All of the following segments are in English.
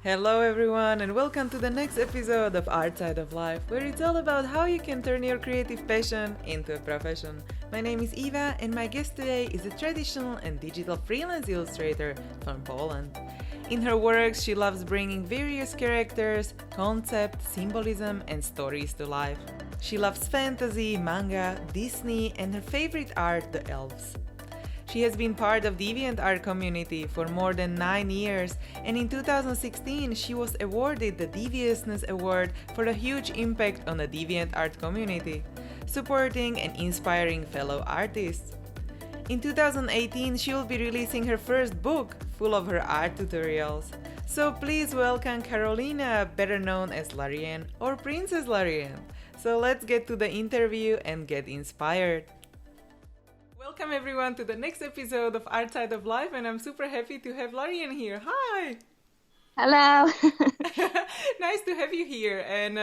Hello, everyone, and welcome to the next episode of Art Side of Life, where it's all about how you can turn your creative passion into a profession. My name is Eva, and my guest today is a traditional and digital freelance illustrator from Poland. In her works, she loves bringing various characters, concepts, symbolism, and stories to life. She loves fantasy, manga, Disney, and her favorite art, the elves. She has been part of DeviantArt community for more than 9 years, and in 2016 she was awarded the Deviousness Award for a huge impact on the DeviantArt community, supporting and inspiring fellow artists. In 2018 she will be releasing her first book, full of her art tutorials. So please welcome Carolina, better known as Lärienne or Princess Lärienne. So let's get to the interview and get inspired. Welcome everyone to the next episode of Art Side of Life, and I'm super happy to have Larienne here. Hi! Hello. Nice to have you here, and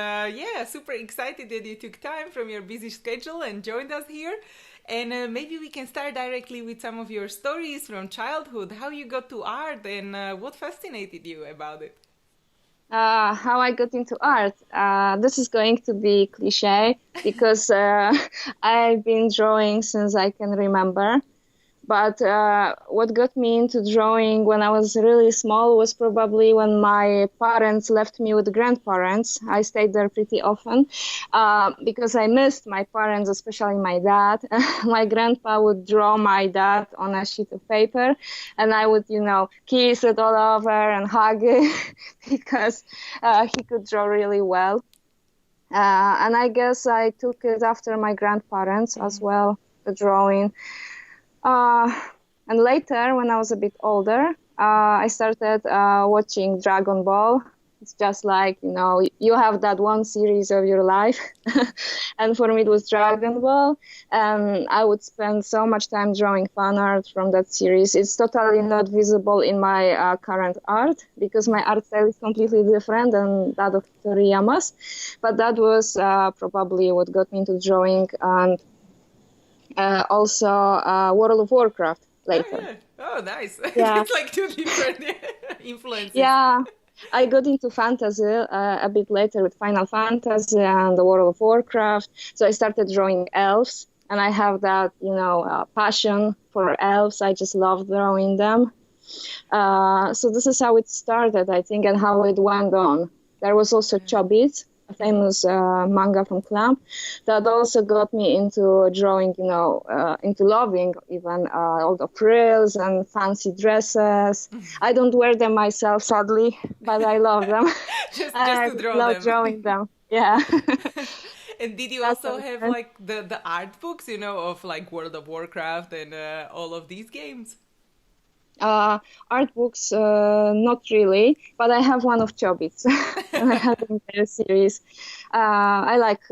super excited that you took time from your busy schedule and joined us here. And maybe we can start directly with some of your stories from childhood, how you got to art and what fascinated you about it. How I got into art. This is going to be cliche because I've been drawing since I can remember. But what got me into drawing when I was really small was probably when my parents left me with grandparents. I stayed there pretty often because I missed my parents, especially my dad. My grandpa would draw my dad on a sheet of paper, and I would, kiss it all over and hug it because he could draw really well. And I guess I took it after my grandparents as well, the drawing. And later, when I was a bit older, I started watching Dragon Ball. It's just like, you have that one series of your life. And for me, it was Dragon Ball. And I would spend so much time drawing fan art from that series. It's totally not visible in my current art because my art style is completely different than that of Toriyama's. But that was probably what got me into drawing. And also World of Warcraft later. Oh, yeah. Oh, nice. Yeah. It's like two different influences. Yeah, I got into fantasy a bit later with Final Fantasy and the World of Warcraft. So I started drawing elves, and I have that, passion for elves. I just love drawing them. So this is how it started, I think, and how it went on. There was also Chobits, a famous manga from Clamp, that also got me into drawing, into loving even all the frills and fancy dresses. I don't wear them myself, sadly, but I love them. just I to draw love them. drawing them. Yeah. And did you also have like the art books, of like World of Warcraft and all of these games? Art books, not really, but I have one of Chobits. And I have an entire series. I like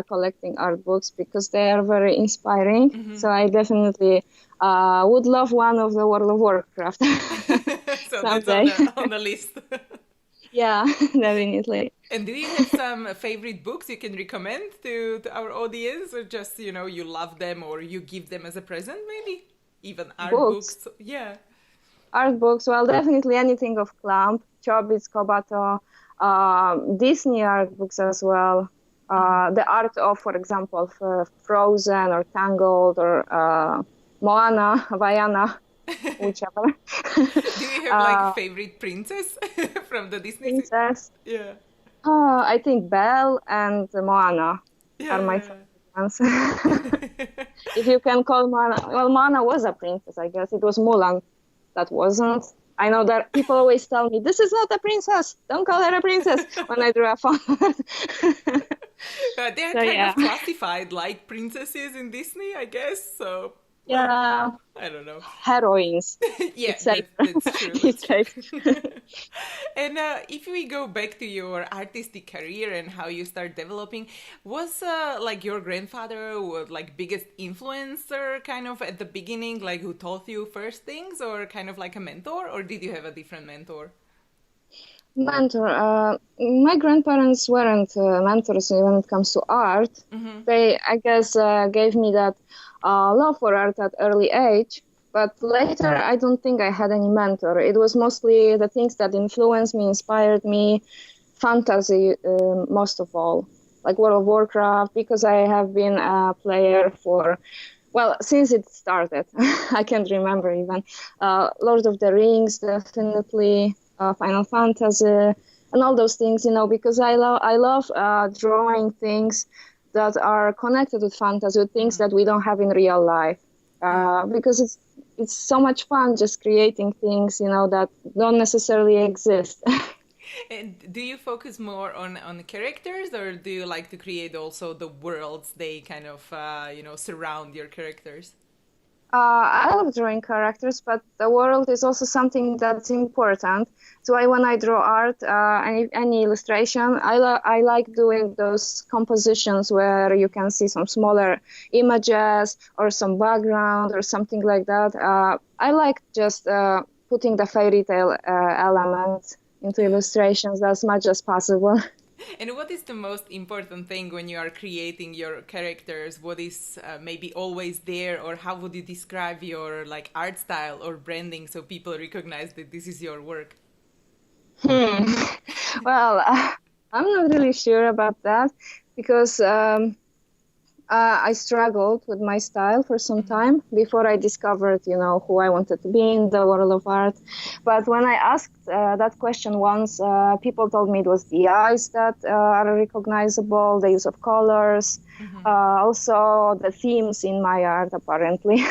collecting art books because they are very inspiring. Mm-hmm. So I definitely would love one of the World of Warcraft. So that's on the list. Yeah, definitely. And do you have some favorite books you can recommend to our audience, or just, you love them or you give them as a present, maybe? Even art books. Yeah. Art books, well, definitely anything of Clamp, Chobits, Kobato, Disney art books as well. The art of, for example, Frozen or Tangled or Moana, Vaiana, whichever. Do you have like favorite princess from the Disney? Princess? Yeah. I think Belle and Moana are my favorite ones. If you can call Moana, well, Moana was a princess, I guess. It was Mulan that wasn't. I know that people always tell me, this is not a princess. Don't call her a princess when I draw a fan. They're kind of classified like princesses in Disney, I guess. So yeah, I don't know. Heroines. Yeah, that's true. It's true. And if we go back to your artistic career and how you start developing, was like your grandfather like biggest influencer kind of at the beginning, like who taught you first things, or kind of like a mentor, or did you have a different mentor? Mentor. My grandparents weren't mentors when it comes to art. Mm-hmm. They, I guess, gave me that love for art at early age. But later, I don't think I had any mentor. It was mostly the things that influenced me, inspired me, fantasy most of all, like World of Warcraft, because I have been a player for, well, since it started. I can't remember even. Lord of the Rings, definitely, Final Fantasy, and all those things, because I love drawing things that are connected with fantasy, with things that we don't have in real life. Because it's so much fun just creating things, that don't necessarily exist. And do you focus more on the characters, or do you like to create also the worlds they kind of surround your characters? I love drawing characters, but the world is also something that's important. So when I draw art, any illustration, I like doing those compositions where you can see some smaller images or some background or something like that. I like just putting the fairy tale element into illustrations as much as possible. And what is the most important thing when you are creating your characters? What is maybe always there, or how would you describe your like art style or branding so people recognize that this is your work? Hmm. Well, I'm not really sure about that because I struggled with my style for some time before I discovered, who I wanted to be in the world of art. But when I asked that question once, people told me it was the eyes that are recognizable, the use of colors, also the themes in my art, apparently.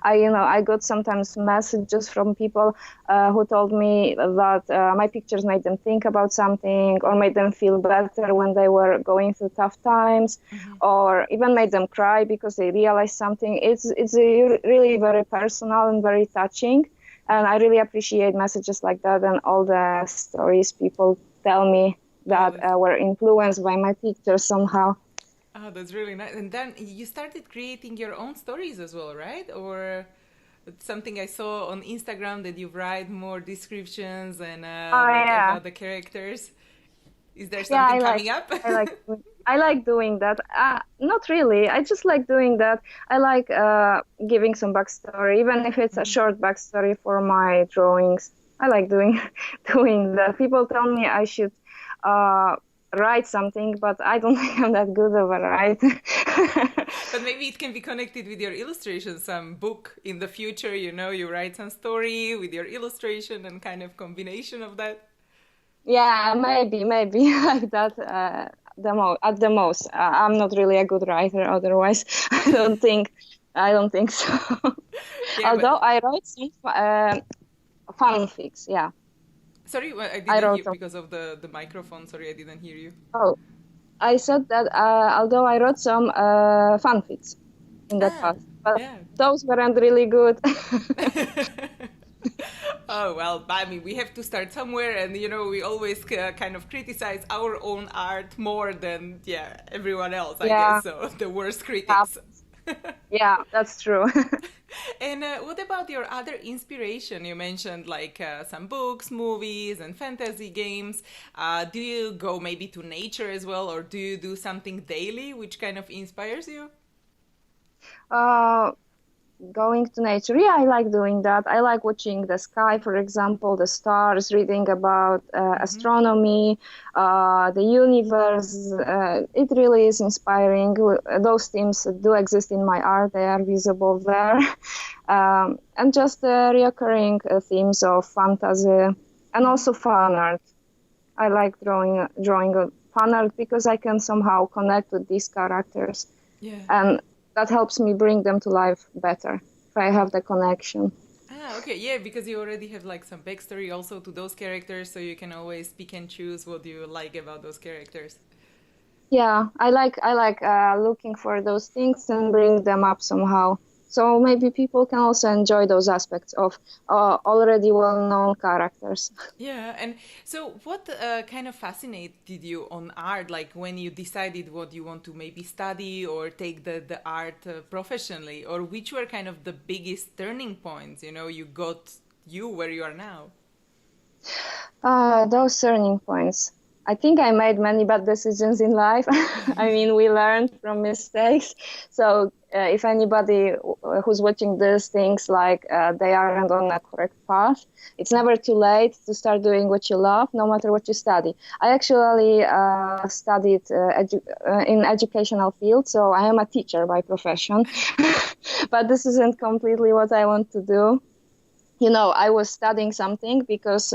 I got sometimes messages from people who told me that my pictures made them think about something or made them feel better when they were going through tough times, or even made them cry because they realized something. It's really very personal and very touching, and I really appreciate messages like that and all the stories people tell me that were influenced by my pictures somehow. Oh, that's really nice. And then you started creating your own stories as well, right? Or it's something I saw on Instagram that you write more descriptions and Oh like yeah. about the characters. Is there Yeah, something coming up? I like doing that. Not really. I just like doing that. I like giving some backstory, even if it's a short backstory for my drawings. I like doing doing that. People tell me I should uh, write something, but I don't think I'm that good of a writer. But maybe it can be connected with your illustration, some book in the future, you write some story with your illustration and kind of combination of that. Yeah, maybe like that. At the most, I'm not really a good writer. Otherwise, I don't think so. Yeah, Although but I wrote some fanfics. Yeah, sorry, well, I I didn't hear wrote some. because of the microphone. Sorry, I didn't hear you. Oh, I said that although I wrote some fanfics in the Ah, past, but yeah. those weren't really good. Oh, well, I mean, we have to start somewhere, and we always kind of criticize our own art more than, yeah, everyone else, I guess. Yeah, So the worst critics. happens. Yeah, that's true. And what about your other inspiration? You mentioned like some books, movies, and fantasy games. Do you go maybe to nature as well, or do you do something daily which kind of inspires you? uh, Going to nature. Yeah, I like doing that. I like watching the sky, for example, the stars, reading about astronomy, the universe. It really is inspiring. Those themes do exist in my art. They are visible there. And just the reoccurring themes of fantasy and also fan art. I like drawing fan art because I can somehow connect with these characters, Yeah. and that helps me bring them to life better if I have the connection. Ah, okay, yeah, because you already have like some backstory also to those characters, so you can always pick and choose what you like about those characters. Yeah, I like looking for those things and bring them up somehow. So maybe people can also enjoy those aspects of already well-known characters. Yeah, and so what kind of fascinated you on art? Like when you decided what you want to maybe study or take the art professionally, or which were kind of the biggest turning points, you got you where you are now? Those turning points. I think I made many bad decisions in life. I mean, we learn from mistakes. So if anybody who's watching this thinks like they aren't on a correct path, it's never too late to start doing what you love, no matter what you study. I actually studied in educational field, so I am a teacher by profession, but this isn't completely what I want to do. I was studying something because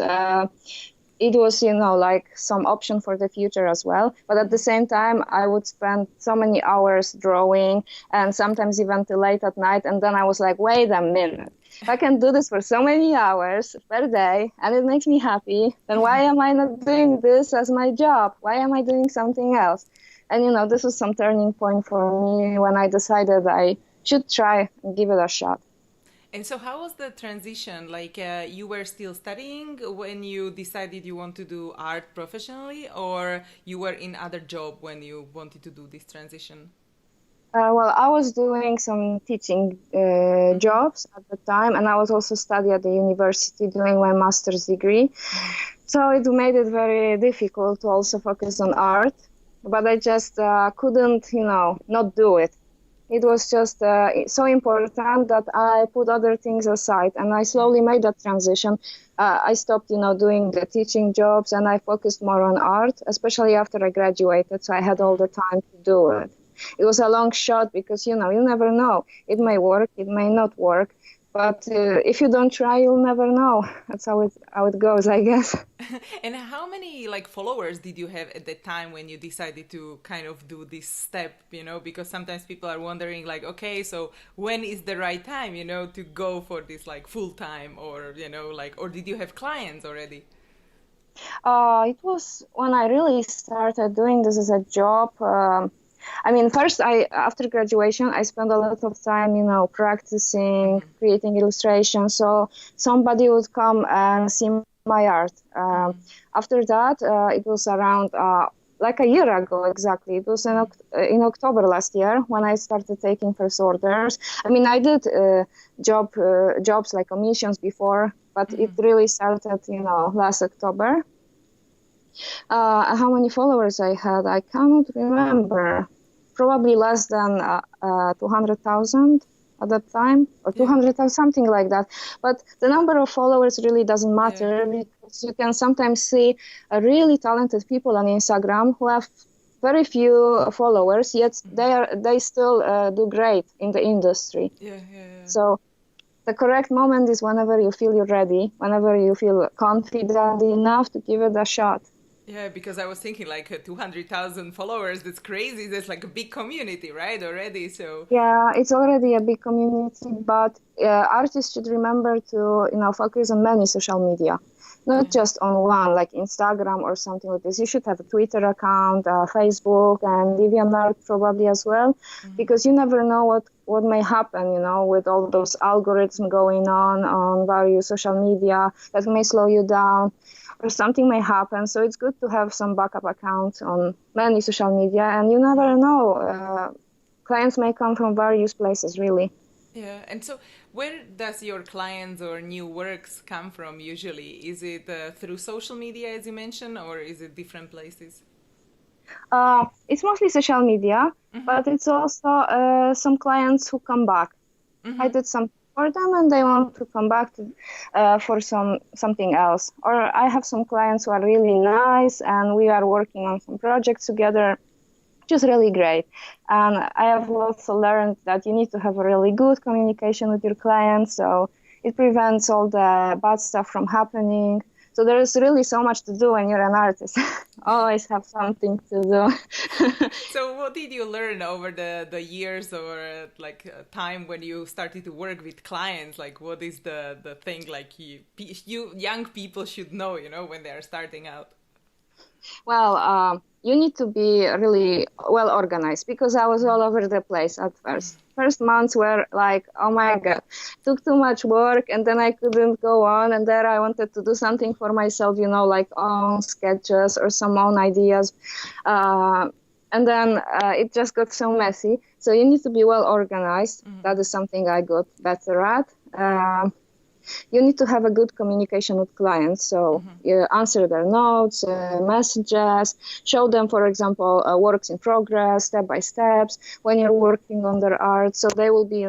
it was, like some option for the future as well. But at the same time, I would spend so many hours drawing and sometimes even till late at night. And then I was like, wait a minute, if I can do this for so many hours per day and it makes me happy, then why am I not doing this as my job? Why am I doing something else? And, this was some turning point for me when I decided I should try and give it a shot. And so how was the transition? Like you were still studying when you decided you want to do art professionally, or you were in other job when you wanted to do this transition? Well, I was doing some teaching jobs at the time, and I was also studying at the university doing my master's degree. So it made it very difficult to also focus on art, but I just couldn't, not do it. It was just so important that I put other things aside, and I slowly made that transition. I stopped, doing the teaching jobs, and I focused more on art, especially after I graduated, so I had all the time to do it. It was a long shot because, you never know. It may work, it may not work, but if you don't try, you'll never know. That's how it goes, I guess. And how many followers did you have at the time when you decided to kind of do this step, because sometimes people are wondering okay, so when is the right time, to go for this full time, or, or did you have clients already? It was when I really started doing this as a job. First, after graduation, I spent a lot of time, practicing, creating illustrations. So somebody would come and see my art. After that, it was around like a year ago exactly. It was in October last year when I started taking first orders. I did jobs like commissions before, but it really started, last October. How many followers I had, I cannot remember. Probably less than 200,000 at that time, or 200,000, something like that. But the number of followers really doesn't matter because you can sometimes see really talented people on Instagram who have very few followers, yet they still do great in the industry. So the correct moment is whenever you feel you're ready, whenever you feel confident enough to give it a shot. Yeah, because I was thinking 200,000 followers, that's crazy. There's a big community, right, already, so... Yeah, it's already a big community, but artists should remember to, focus on many social media, not just on one, like Instagram or something like this. You should have a Twitter account, Facebook, and DeviantArt probably as well, because you never know what may happen, with all those algorithms going on various social media that may slow you down. Or something may happen, so it's good to have some backup accounts on many social media, and you never know. Clients may come from various places, really. Yeah, and so where does your clients or new works come from usually? Is it through social media, as you mentioned, or is it different places? It's mostly social media, but it's also some clients who come back. I did some for them and they want to come back for something else. Or I have some clients who are really nice and we are working on some projects together, which is really great. And I have also learned that you need to have a really good communication with your clients, so it prevents all the bad stuff from happening. So there is really so much to do when you're an artist. Always have something to do. So what did you learn over the years or time when you started to work with clients? What is the thing you young people should know, when they are starting out? Well, you need to be really well organized because I was all over the place at first. First months were like, oh my God, took too much work and then I couldn't go on. And there I wanted to do something for myself, like own sketches or some own ideas. And then it just got so messy. So you need to be well organized. That is something I got better at. you need to have a good communication with clients. So you answer their notes, messages, show them, for example, works in progress, step by steps, when you're working on their art. So they will be,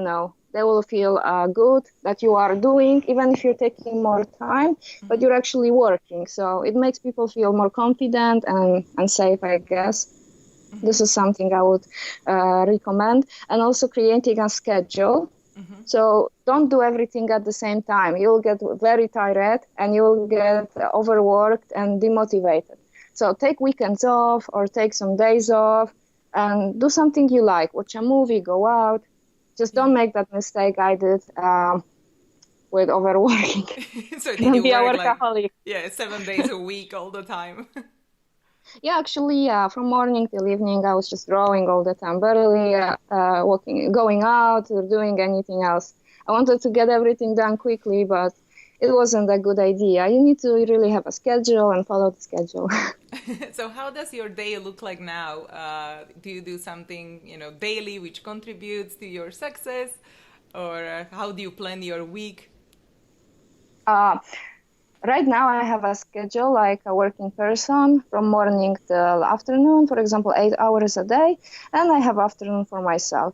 they will feel good that you are doing, even if you're taking more time, but you're actually working. So it makes people feel more confident and safe, I guess. This is something I would recommend. And also creating a schedule. So don't do everything at the same time. You'll get very tired and you'll get overworked and demotivated. So take weekends off or take some days off and do something you like. Watch a movie, go out. Just don't make that mistake I did with overworking. So did Don't you be a work workaholic. 7 days a week all the time? Yeah, actually, from morning till evening, I was just drawing all the time, barely walking, going out or doing anything else. I wanted to get everything done quickly, but it wasn't a good idea. You need to really have a schedule and follow the schedule. So how does your day look like now? Do you do something, daily which contributes to your success? Or how do you plan your week? Right now, I have a schedule like a working person from morning till afternoon, for example, 8 hours a day, and I have afternoon for myself.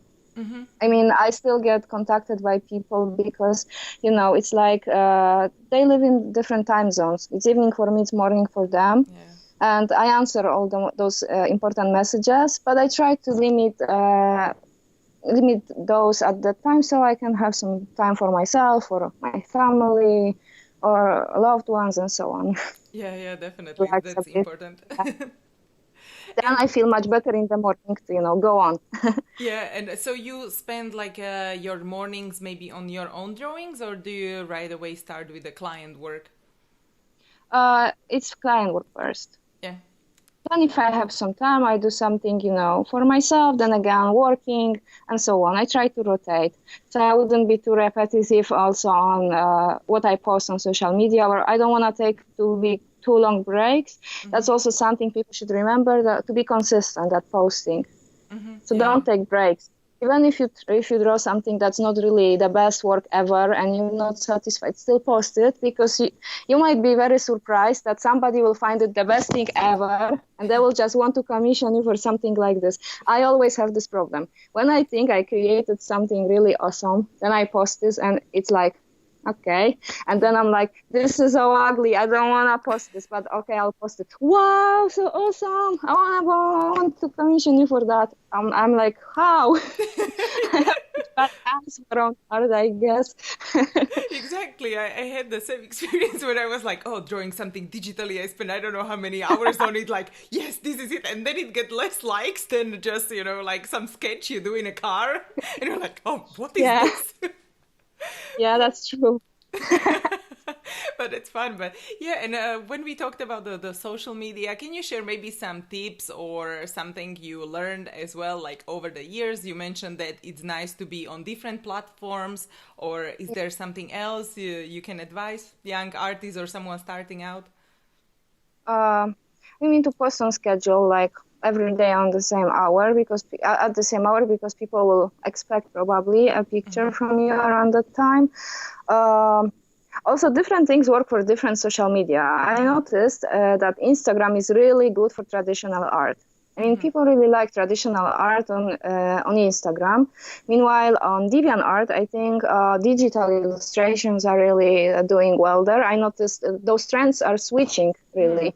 I mean, I still get contacted by people because, it's like they live in different time zones. It's evening for me, it's morning for them. Yeah. And I answer all those important messages, but I try to limit those at that time so I can have some time for myself or my family or loved ones and so on. Yeah, definitely. That's important. Then I feel much better in the morning to, go on. Yeah, and so you spend like your mornings maybe on your own drawings, or do you right away start with the client work? It's client work first. Yeah. Then if I have some time, I do something, for myself, then again working and so on. I try to rotate. So I wouldn't be too repetitive also on what I post on social media, or I don't want to take too long breaks. That's also something people should remember, that to be consistent at posting. So don't take breaks. Even if you draw something that's not really the best work ever and you're not satisfied, still post it, because you might be very surprised that somebody will find it the best thing ever and they will just want to commission you for something like this. I always have this problem. When I think I created something really awesome, then I post this and it's like, okay. And then I'm like, this is so ugly. I don't want to post this, but okay, I'll post it. Wow, so awesome. I want to commission you for that. I'm like, how? But around art, I guess. Exactly. I had the same experience when I was like, oh, drawing something digitally. I spent I don't know how many hours on it. Like, yes, this is it. And then it get less likes than just, like some sketch you do in a car. And you're like, oh, what is this? Yeah, that's true. But it's fun. But yeah, and when we talked about the social media, can you share maybe some tips or something you learned as well, like over the years? You mentioned that it's nice to be on different platforms, or is there something else you can advise young artists or someone starting out? We need to post on schedule, like every day on the same hour, because at the same hour, because people will expect probably a picture from you around that time. Also, different things work for different social media. I noticed that Instagram is really good for traditional art. I mean, people really like traditional art on Instagram. Meanwhile, on DeviantArt, I think digital illustrations are really doing well there. I noticed those trends are switching, really.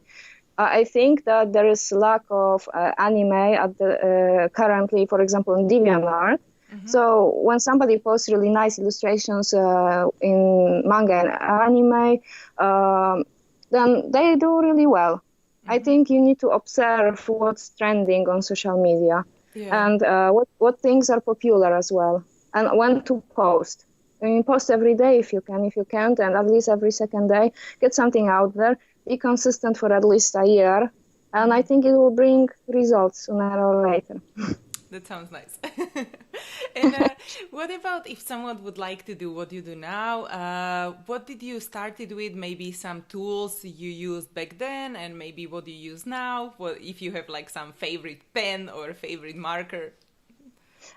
I think that there is lack of anime at the currently, for example, in DeviantArt. So when somebody posts really nice illustrations in manga and anime, then they do really well. I think you need to observe what's trending on social media and what things are popular as well, and when to post. I mean, post every day if you can. If you can't, and at least every second day, get something out there. Be consistent for at least a year, and I think it will bring results sooner or later. That sounds nice. And what about if someone would like to do what you do now? What did you started with? Maybe some tools you used back then, and maybe what you use now? What if you have like some favorite pen or favorite marker?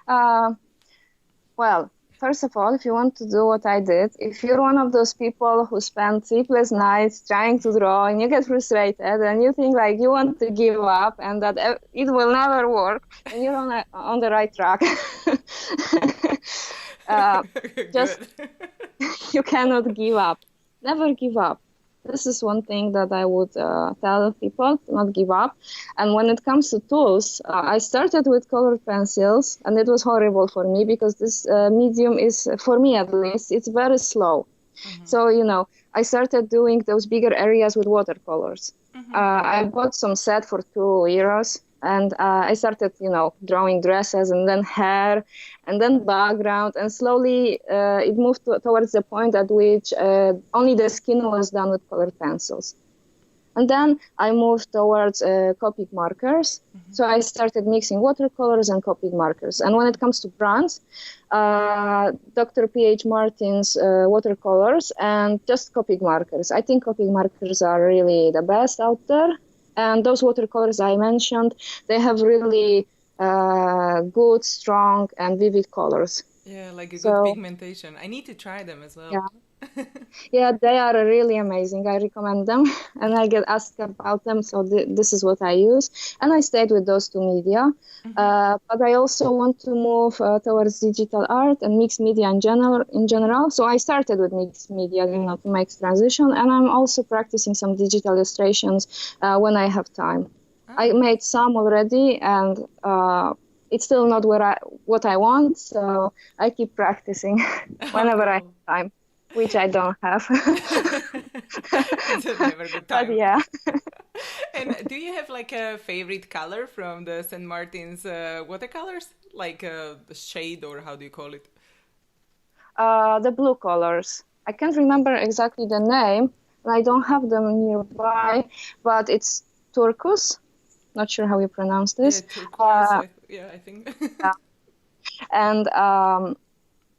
Well, first of all, if you want to do what I did, if you're one of those people who spend sleepless nights trying to draw and you get frustrated and you think like you want to give up and that it will never work, then you're on the right track. Just you cannot give up. Never give up. This is one thing that I would tell people to not give up. And when it comes to tools, I started with colored pencils, and it was horrible for me because this medium is, for me at least, it's very slow. Mm-hmm. So, I started doing those bigger areas with watercolors. Mm-hmm. I bought some set for €2. And I started, drawing dresses and then hair and then background. And slowly it moved towards the point at which only the skin was done with colored pencils. And then I moved towards Copic markers. Mm-hmm. So I started mixing watercolors and Copic markers. And when it comes to brands, Dr. P.H. Martin's watercolors and just Copic markers. I think Copic markers are really the best out there. And those watercolors I mentioned, they have really good, strong, and vivid colors. Yeah, like a good pigmentation. I need to try them as well. Yeah. Yeah, they are really amazing. I recommend them, and I get asked about them, so this is what I use. And I stayed with those two media. Mm-hmm. But I also want to move towards digital art and mixed media in general. So I started with mixed media, to make transition, and I'm also practicing some digital illustrations when I have time. Oh. I made some already, and it's still not what I want, so I keep practicing whenever I have time. Which I don't have. It's a never good time. But yeah. And do you have like a favorite color from the St. Martin's watercolors? Like the shade, or how do you call it? The blue colors. I can't remember exactly the name, and I don't have them nearby, but it's turquoise. Not sure how you pronounce this. Yeah, turquoise. I think. Yeah. And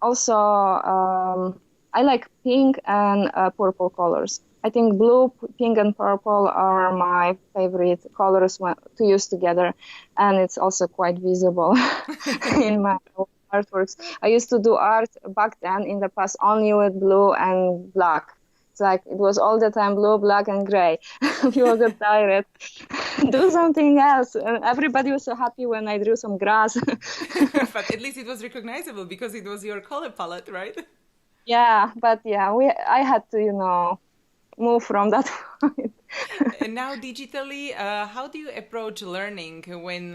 also... I like pink and purple colors. I think blue, pink, and purple are my favorite colors to use together, and it's also quite visible in my artworks. I used to do art back then in the past only with blue and black. It's like it was all the time blue, black, and gray. People got tired. Do something else. And everybody was so happy when I drew some grass. But at least it was recognizable because it was your color palette, right? Yeah, but I had to, move from that point. And now digitally, how do you approach learning when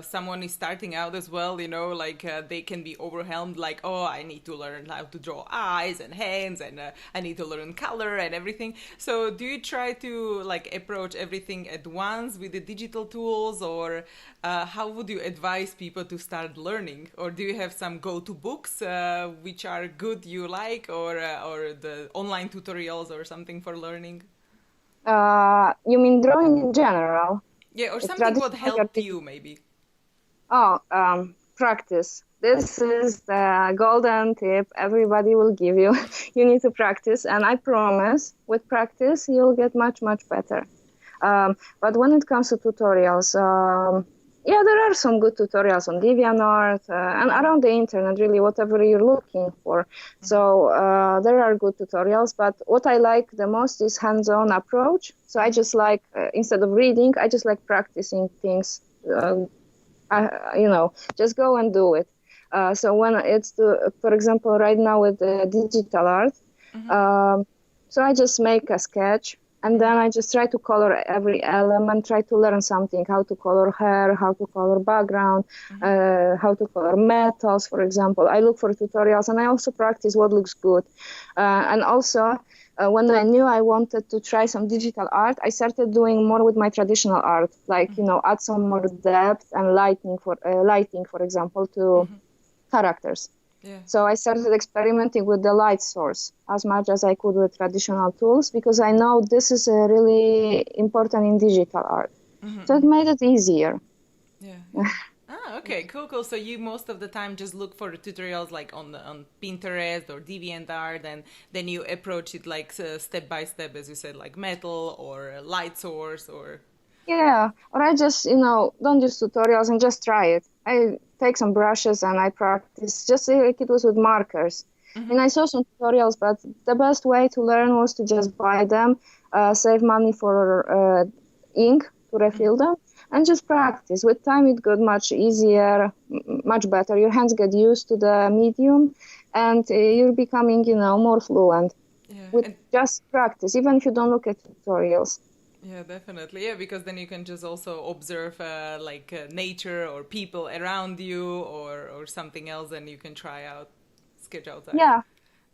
someone is starting out as well? They can be overwhelmed, like, oh, I need to learn how to draw eyes and hands, and I need to learn color and everything. So do you try to approach everything at once with the digital tools, or how would you advise people to start learning? Or do you have some go-to books which are good you like, or the online tutorials or something for learning? You mean drawing in general? Yeah, or something what helped you, maybe. Oh, practice. This is the golden tip everybody will give you. You need to practice, and I promise, with practice, you'll get much, much better. But when it comes to tutorials, there are some good tutorials on DeviantArt and around the internet, really, whatever you're looking for. So there are good tutorials, but what I like the most is hands-on approach. So I just like, instead of reading, I just like practicing things, just go and do it. So when it's, for example, right now with digital art, so I just make a sketch. And then I just try to color every element, try to learn something, how to color hair, how to color background, how to color metals, for example. I look for tutorials, and I also practice what looks good. And also, when I knew I wanted to try some digital art, I started doing more with my traditional art, like, add some more depth and lighting, for example, to characters. Yeah. So I started experimenting with the light source as much as I could with traditional tools, because I know this is really important in digital art. So it made it easier. Yeah. Okay, cool. So you most of the time just look for tutorials like on Pinterest or DeviantArt, and then you approach it like step by step, as you said, like metal or light source or... Yeah, or I just, don't use tutorials and just try it. take some brushes and I practice just like it was with markers. And I saw some tutorials, but the best way to learn was to just buy them, save money for ink to refill them, and just practice. With time, it got much easier, much better. Your hands get used to the medium, and you're becoming, more fluent with just practice, even if you don't look at tutorials. Yeah, definitely. Yeah, because then you can just also observe nature or people around you or something else, and you can try out, sketch outside. Yeah.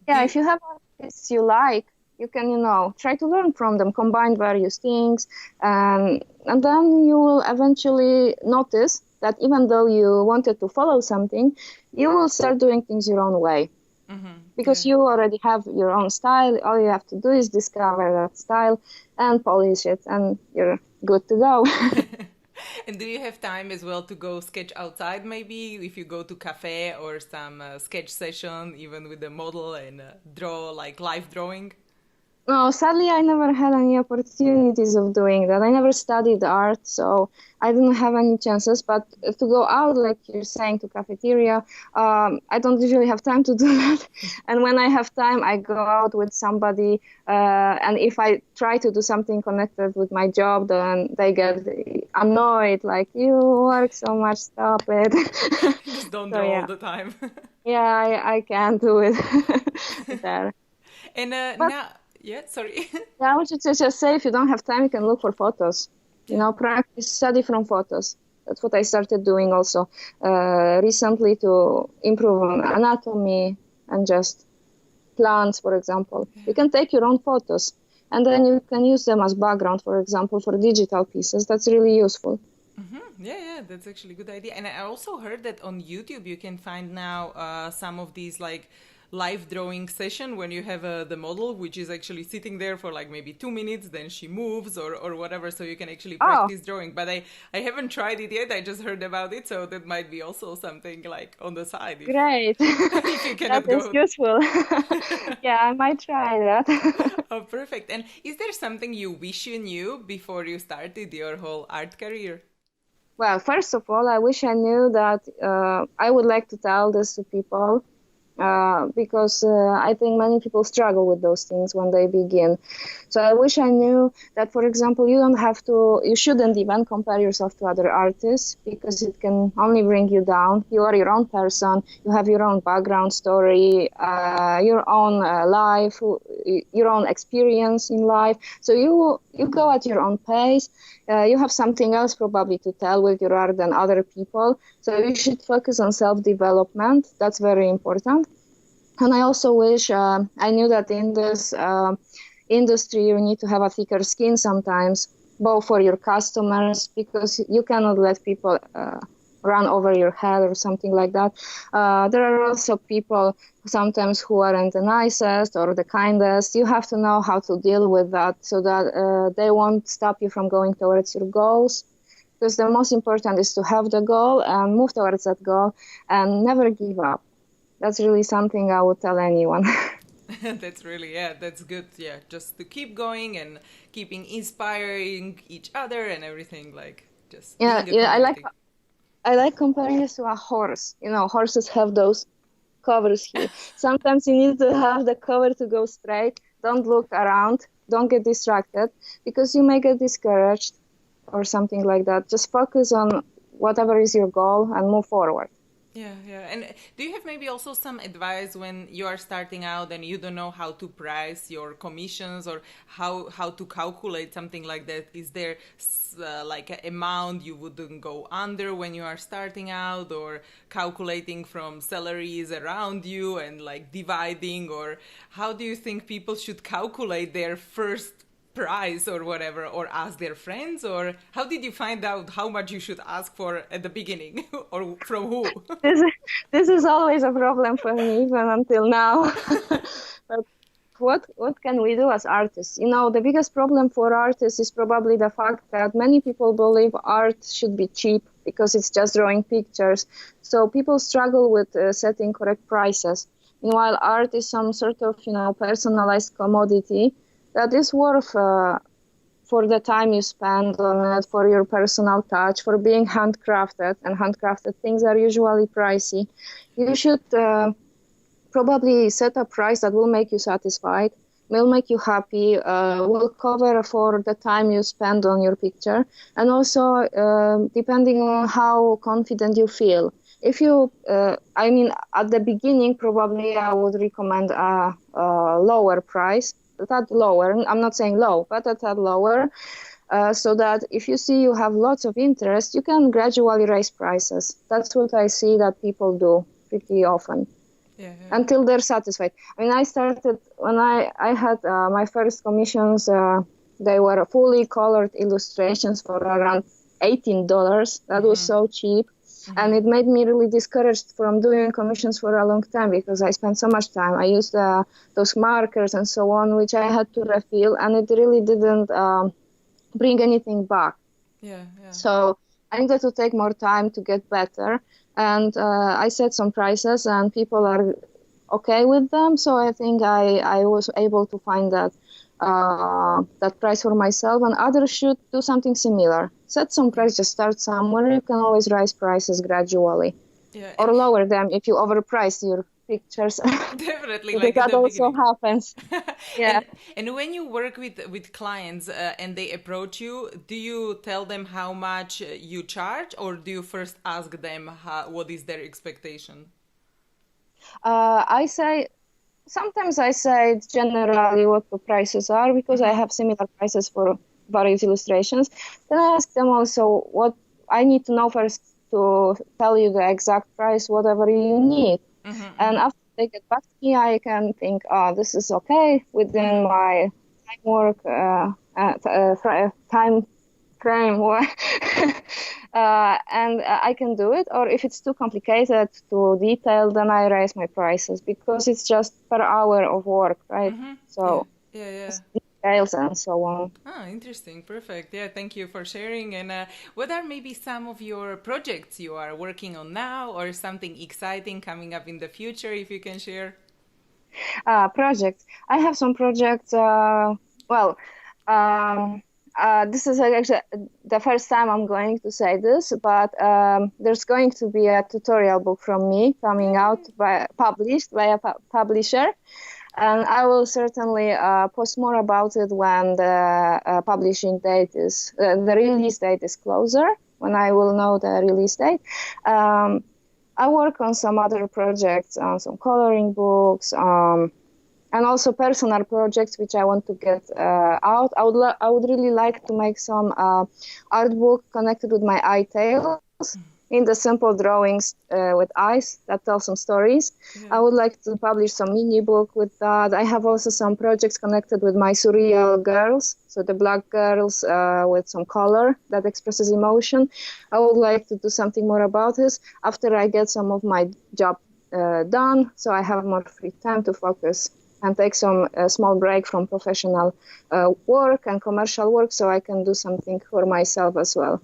If you have artists you like, you can, try to learn from them, combine various things, and then you will eventually notice that even though you wanted to follow something, you will start doing things your own way. Because you already have your own style. All you have to do is discover that style and polish it, and you're good to go. And do you have time as well to go sketch outside, maybe, if you go to cafe or some sketch session, even with the model, and draw, like live drawing? No, sadly, I never had any opportunities of doing that. I never studied art, so I didn't have any chances. But to go out, like you're saying, to cafeteria, I don't usually have time to do that. And when I have time, I go out with somebody. And if I try to do something connected with my job, then they get annoyed, like, you work so much, stop it. Just don't draw all the time. Yeah, I can't do it there. And now... Yeah, sorry. I wanted to just say, if you don't have time, you can look for photos. Practice, study from photos. That's what I started doing also recently to improve on anatomy and just plants, for example. You can take your own photos and then you can use them as background, for example, for digital pieces. That's really useful. Yeah, that's actually a good idea. And I also heard that on YouTube you can find now some of these like live drawing session when you have the model, which is actually sitting there for like maybe 2 minutes, then she moves or whatever, so you can actually practice drawing. But I haven't tried it yet. I just heard about it, so that might be also something like on the side. Great. If you cannot that is useful. Yeah, I might try that. Oh, perfect. And is there something you wish you knew before you started your whole art career? Well, first of all, I wish I knew that I would like to tell this to people. Because I think many people struggle with those things when they begin. So I wish I knew that, for example, you shouldn't even compare yourself to other artists, because it can only bring you down. You are your own person, you have your own background story, your own life, your own experience in life. So you go at your own pace. You have something else probably to tell with your art than other people. So you should focus on self-development. That's very important. And I also wish I knew that in this industry you need to have a thicker skin sometimes, both for your customers, because you cannot let people run over your head or something like that. There are also people sometimes who aren't the nicest or the kindest. You have to know how to deal with that so that they won't stop you from going towards your goals. Because the most important is to have the goal and move towards that goal and never give up. That's really something I would tell anyone. That's really, that's good. Yeah, just to keep going and keeping inspiring each other and everything, like just I like comparing this to a horse. Horses have those covers here. Sometimes you need to have the cover to go straight. Don't look around. Don't get distracted, because you may get discouraged or something like that. Just focus on whatever is your goal and move forward. Yeah. And do you have maybe also some advice when you are starting out and you don't know how to price your commissions or how to calculate something like that? Is there like an amount you wouldn't go under when you are starting out, or calculating from salaries around you and like dividing? Or how do you think people should calculate their first price or whatever, or ask their friends? Or how did you find out how much you should ask for at the beginning, or from who? This is always a problem for me, even until now. But what can we do as artists? The biggest problem for artists is probably the fact that many people believe art should be cheap because it's just drawing pictures. So people struggle with setting correct prices. Meanwhile, art is some sort of personalized commodity that is worth, for for the time you spend on it, for your personal touch, for being handcrafted, and handcrafted things are usually pricey. You should probably set a price that will make you satisfied, will make you happy, will cover for the time you spend on your picture, and also depending on how confident you feel. If you, I mean, at the beginning, probably I would recommend a lower price, that lower, I'm not saying low, but a tad lower, so that if you see you have lots of interest, you can gradually raise prices. That's what I see that people do pretty often. Yeah. Until they're satisfied. I mean, I started when I had my first commissions. They were fully colored illustrations for around $18. That was so cheap, and it made me really discouraged from doing commissions for a long time because I spent so much time. I used those markers and so on, which I had to refill, and it really didn't bring anything back. Yeah. So I needed to take more time to get better. And I set some prices, and people are okay with them. So I think I was able to find that price for myself, and others should do something similar. Set some price, just start somewhere. You can always raise prices gradually, or lower them if you overprice your pictures. Definitely, because like at that the also beginning. happens. Yeah. And when you work with clients and they approach you, do you tell them how much you charge, or do you first ask them what is their expectation? Sometimes I say generally what the prices are, because I have similar prices for various illustrations. Then I ask them also what I need to know first to tell you the exact price, whatever you need. And after they get back to me, I can think, this is okay within my time work, time frame, and I can do it. Or if it's too complicated, too detailed, then I raise my prices, because it's just per hour of work, right? So details and so on. Interesting. Perfect. Yeah, thank you for sharing. And what are maybe some of your projects you are working on now, or something exciting coming up in the future, if you can share? Projects. I have some projects. This is actually the first time I'm going to say this, but there's going to be a tutorial book from me coming out, published by a publisher. And I will certainly post more about it when the publishing date is, the release date is closer, when I will know the release date. I work on some other projects, on some coloring books, and also personal projects which I want to get out. I would really like to make some art book connected with my eye tales, in the simple drawings with eyes that tell some stories. I would like to publish some mini book with that. I have also some projects connected with my surreal girls, so the black girls with some color that expresses emotion. I would like to do something more about this after I get some of my job done, so I have more free time to focus and take some small break from professional work and commercial work, so I can do something for myself as well.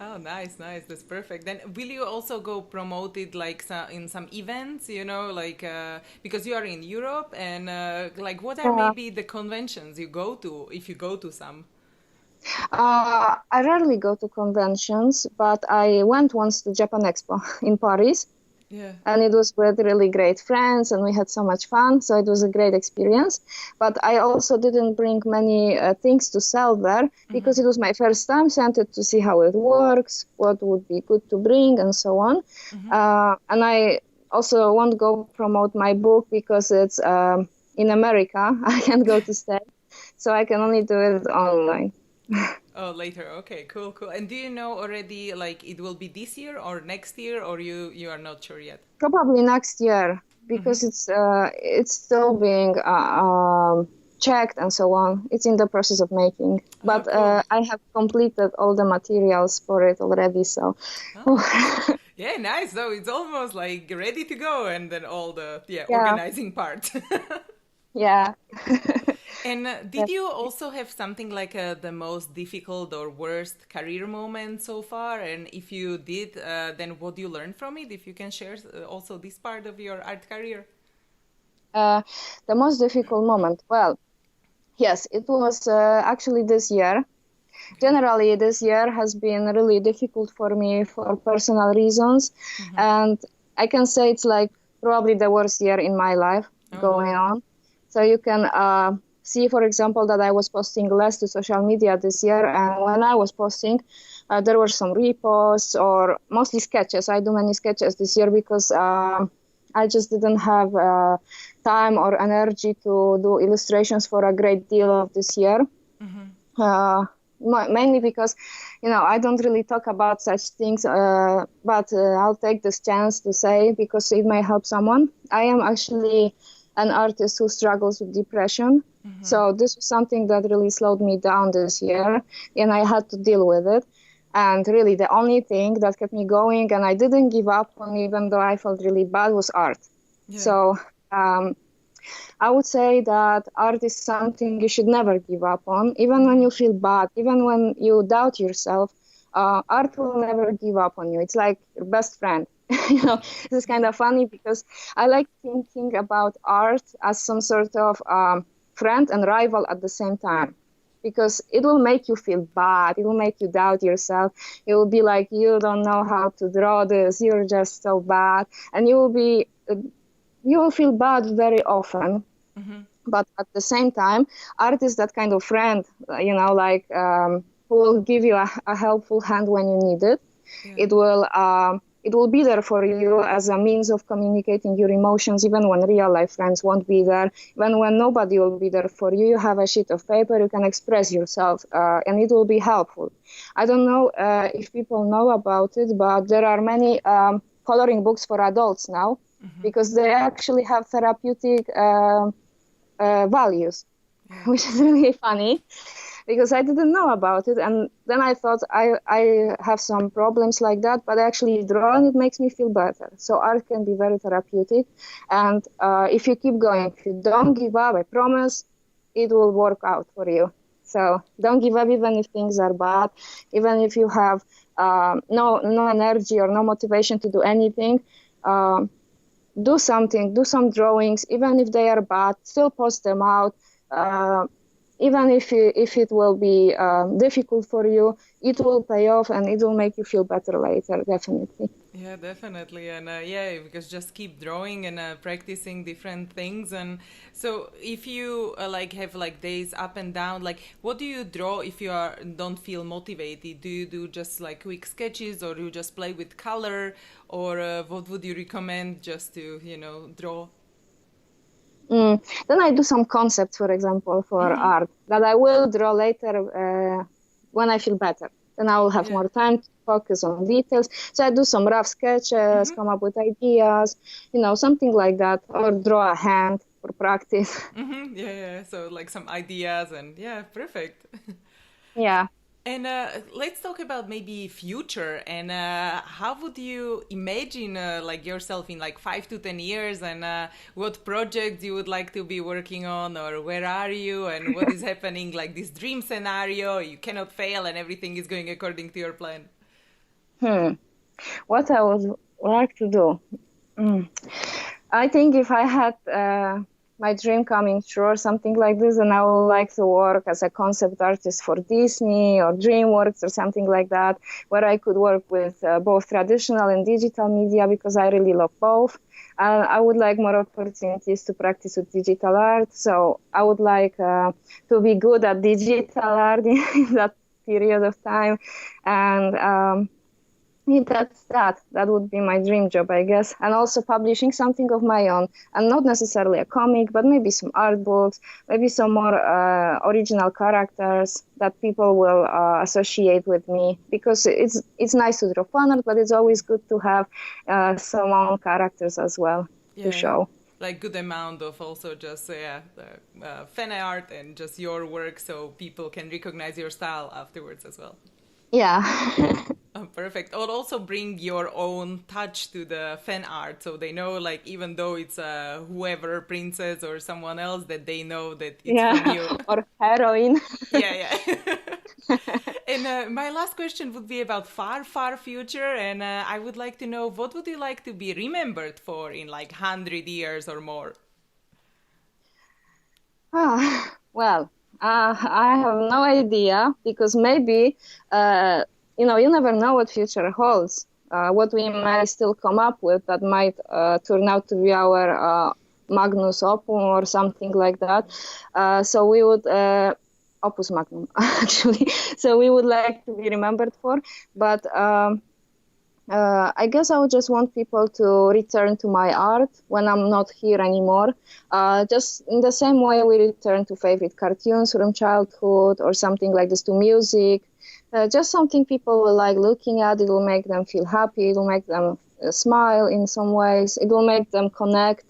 Oh, nice. That's perfect. Then will you also go promote it like in some events, like because you are in Europe, and like what are maybe the conventions you go to, if you go to some? I rarely go to conventions, but I went once to Japan Expo in Paris. Yeah. And it was with really great friends, and we had so much fun. So it was a great experience. But I also didn't bring many things to sell there, because it was my first time. So I wanted to see how it works, what would be good to bring, and so on. And I also won't go promote my book because it's in America. I can't go to stay, so I can only do it online. Oh, later. Okay, cool. And do you know already, like, it will be this year or next year, or you are not sure yet? Probably next year, because it's still being checked and so on. It's in the process of making, but cool. I have completed all the materials for it already. So, yeah, nice. So it's almost like ready to go, and then all the organizing part. Yeah. And did you also have something like the most difficult or worst career moment so far? And if you did, then what you learned from it? If you can share also this part of your art career. The most difficult moment. Well, yes, it was actually this year. Generally, this year has been really difficult for me for personal reasons. And I can say it's like probably the worst year in my life going on. So you can see, for example, that I was posting less to social media this year. And when I was posting, there were some reposts or mostly sketches. I do many sketches this year because I just didn't have time or energy to do illustrations for a great deal of this year. Mainly because, I don't really talk about such things, but I'll take this chance to say, because it may help someone. I am actually an artist who struggles with depression. So this was something that really slowed me down this year, and I had to deal with it. And really the only thing that kept me going, and I didn't give up on, even though I felt really bad, was art. So I would say that art is something you should never give up on, even when you feel bad, even when you doubt yourself. Art will never give up on you. It's like your best friend. This is kind of funny because I like thinking about art as some sort of friend and rival at the same time, because it will make you feel bad. It will make you doubt yourself. It will be like, you don't know how to draw this. You're just so bad. And you will feel bad very often. But at the same time, art is that kind of friend, who will give you a helpful hand when you need it. It will be there for you as a means of communicating your emotions, even when real life friends won't be there. Even when nobody will be there for you, you have a sheet of paper, you can express yourself, and it will be helpful. I don't know if people know about it, but there are many coloring books for adults now, because they actually have therapeutic values, which is really funny, because I didn't know about it. And then I thought I have some problems like that, but I actually draw and it makes me feel better. So art can be very therapeutic. And if you keep going, if you don't give up, I promise it will work out for you. So don't give up, even if things are bad, even if you have no energy or no motivation to do anything. Do something, do some drawings, even if they are bad, still post them out. Even if it will be difficult for you, it will pay off and it will make you feel better later, definitely. Yeah, definitely. And because just keep drawing and practicing different things. And so if you have days up and down, what do you draw if you don't feel motivated? Do you do just quick sketches, or you just play with color, or what would you recommend just to, draw? Then I do some concepts, for example, for art that I will draw later when I feel better. Then I will have more time to focus on details. So I do some rough sketches, come up with ideas, something like that, or draw a hand for practice. Yeah. So some ideas and perfect. Yeah. And let's talk about maybe future, and how would you imagine yourself in 5 to 10 years, and what projects you would like to be working on, or where are you, and what is happening, this dream scenario, you cannot fail and everything is going according to your plan? What I would like to do? I think if I had my dream coming true or something like this, and I would like to work as a concept artist for Disney or DreamWorks or something like that, where I could work with both traditional and digital media, because I really love both. I would like more opportunities to practice with digital art. So I would like to be good at digital art in that period of time. And that would be my dream job, I guess. And also publishing something of my own, and not necessarily a comic, but maybe some art books, maybe some more original characters that people will associate with me, because it's nice to draw fan art, but it's always good to have some own characters as well to show. Good amount of also just fan art and just your work, so people can recognize your style afterwards as well. Yeah. Oh, perfect. Or also bring your own touch to the fan art, so they know, even though it's whoever, princess or someone else, that they know that it's from you. Or heroine. Yeah. And my last question would be about far future, and I would like to know, what would you like to be remembered for in 100 years or more? Well, I have no idea because maybe, you never know what future holds. What we may still come up with that might turn out to be our Magnus Opus or something like that. So we would, Opus Magnum, actually. So we would like to be remembered for. But I guess I would just want people to return to my art when I'm not here anymore. Just in the same way we return to favorite cartoons from childhood or something like this, to music. Just something people will like looking at. It will make them feel happy. It will make them smile in some ways. It will make them connect,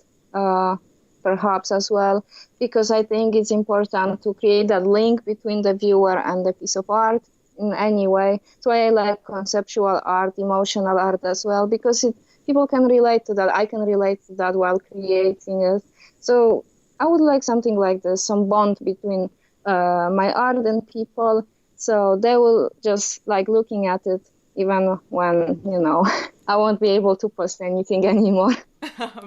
perhaps as well, because I think it's important to create that link between the viewer and the piece of art in any way. So I like conceptual art, emotional art as well, because people can relate to that. I can relate to that while creating it. So I would like something like this, some bond between my art and people. So they will just like looking at it even when, I won't be able to post anything anymore.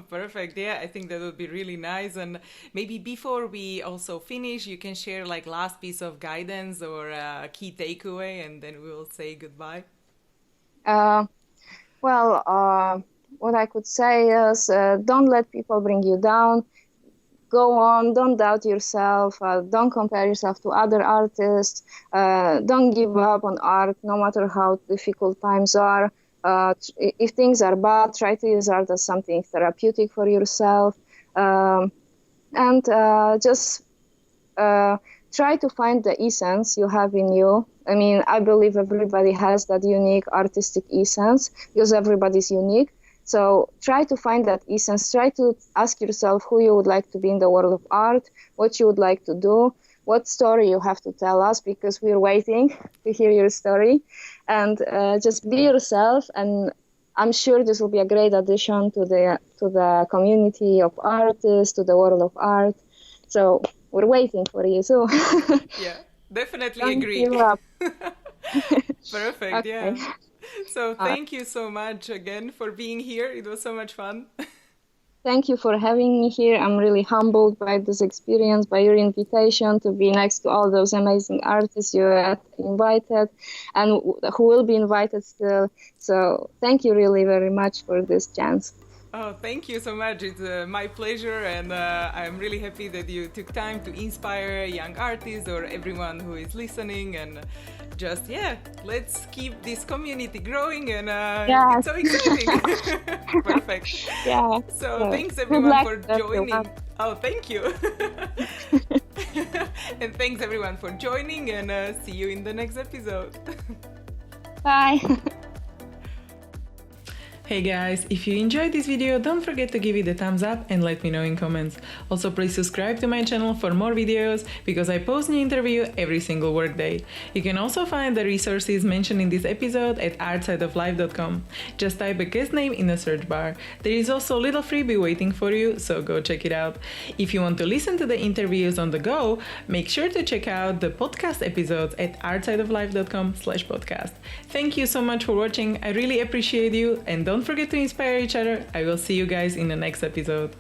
Perfect. Yeah, I think that would be really nice. And maybe before we also finish, you can share like last piece of guidance or key takeaway, and then we will say goodbye. What I could say is don't let people bring you down. Go on, don't doubt yourself, don't compare yourself to other artists, don't give up on art no matter how difficult times are. If things are bad, try to use art as something therapeutic for yourself, and just try to find the essence you have in you. I mean, I believe everybody has that unique artistic essence because everybody's unique. So try to find that essence. Try to ask yourself who you would like to be in the world of art, what you would like to do, what story you have to tell us, because we're waiting to hear your story. And just be yourself. And I'm sure this will be a great addition to the community of artists, to the world of art. So we're waiting for you too. Yeah, definitely Don't agree. give up. Perfect. Okay. Yeah. So thank you so much again for being here. It was so much fun. Thank you for having me here. I'm really humbled by this experience, by your invitation to be next to all those amazing artists you had invited and who will be invited still. So thank you really very much for this chance. Oh, thank you so much. It's my pleasure, and I'm really happy that you took time to inspire young artists or everyone who is listening. And just, let's keep this community growing, and it's so exciting. Perfect. Yeah. So thanks everyone for joining. Oh, thank you. And thanks everyone for joining, and see you in the next episode. Bye. Hey guys, if you enjoyed this video, don't forget to give it a thumbs up and let me know in comments. Also, please subscribe to my channel for more videos because I post new interview every single workday. You can also find the resources mentioned in this episode at artsideoflife.com. Just type a guest name in the search bar. There is also a little freebie waiting for you, so go check it out. If you want to listen to the interviews on the go, make sure to check out the podcast episodes at artsideoflife.com/podcast. Thank you so much for watching. I really appreciate you, and don't forget to inspire each other. I will see you guys in the next episode.